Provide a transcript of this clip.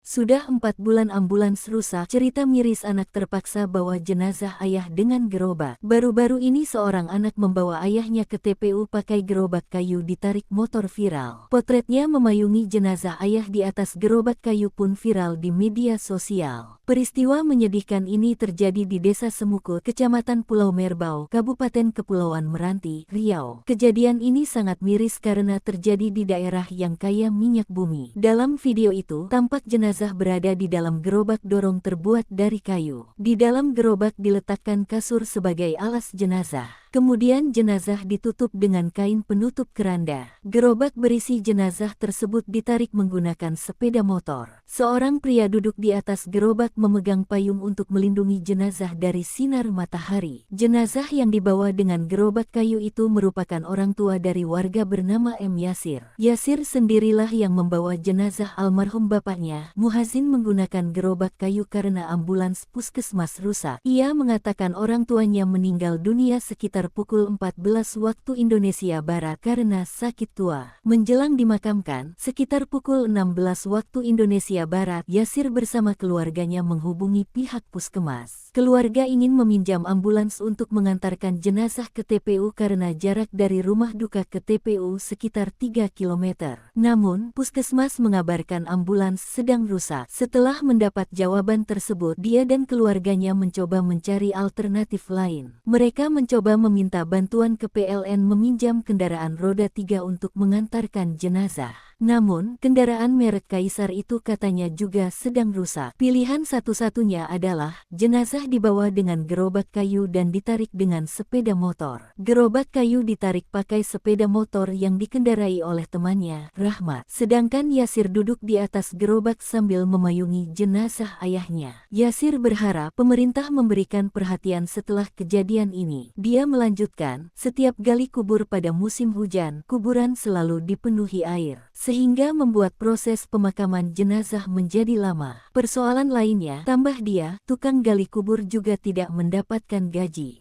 Sudah 4 bulan ambulans rusak, cerita miris anak terpaksa bawa jenazah ayah dengan gerobak. Baru-baru ini seorang anak membawa ayahnya ke TPU pakai gerobak kayu ditarik motor viral. Potretnya memayungi jenazah ayah di atas gerobak kayu pun viral di media sosial. Peristiwa menyedihkan ini terjadi di Desa Semukut, Kecamatan Pulau Merbau, Kabupaten Kepulauan Meranti, Riau. Kejadian ini sangat miris karena terjadi di daerah yang kaya minyak bumi. Dalam video itu, tampak jenazah berada di dalam gerobak dorong terbuat dari kayu. Di dalam gerobak diletakkan kasur sebagai alas jenazah. Kemudian jenazah ditutup dengan kain penutup keranda. Gerobak berisi jenazah tersebut ditarik menggunakan sepeda motor. Seorang pria duduk di atas gerobak memegang payung untuk melindungi jenazah dari sinar matahari. Jenazah yang dibawa dengan gerobak kayu itu merupakan orang tua dari warga bernama M. Yasir. Yasir sendirilah yang membawa jenazah almarhum bapaknya. Muhazin menggunakan gerobak kayu karena ambulans puskesmas rusak. Ia mengatakan orang tuanya meninggal dunia sekitar pukul 14 waktu Indonesia Barat karena sakit tua. Menjelang dimakamkan, sekitar pukul 16 waktu Indonesia Barat, Yasir bersama keluarganya menghubungi pihak puskesmas. Keluarga ingin meminjam ambulans untuk mengantarkan jenazah ke TPU karena jarak dari rumah duka ke TPU sekitar 3 km. Namun, puskesmas mengabarkan ambulans sedang rusak. Setelah mendapat jawaban tersebut, dia dan keluarganya mencoba mencari alternatif lain. Mereka mencoba meminta bantuan ke PLN meminjam kendaraan roda 3 untuk mengantarkan jenazah. Namun, kendaraan merek Kaisar itu katanya juga sedang rusak. Pilihan satu-satunya adalah jenazah dibawa dengan gerobak kayu dan ditarik dengan sepeda motor. Gerobak kayu ditarik pakai sepeda motor yang dikendarai oleh temannya, Rahmat. Sedangkan Yasir duduk di atas gerobak sambil memayungi jenazah ayahnya. Yasir berharap pemerintah memberikan perhatian setelah kejadian ini. Dia melanjutkan, setiap gali kubur pada musim hujan, kuburan selalu dipenuhi air, sehingga membuat proses pemakaman jenazah menjadi lama. Persoalan lainnya, tambah dia, tukang gali kubur juga tidak mendapatkan gaji.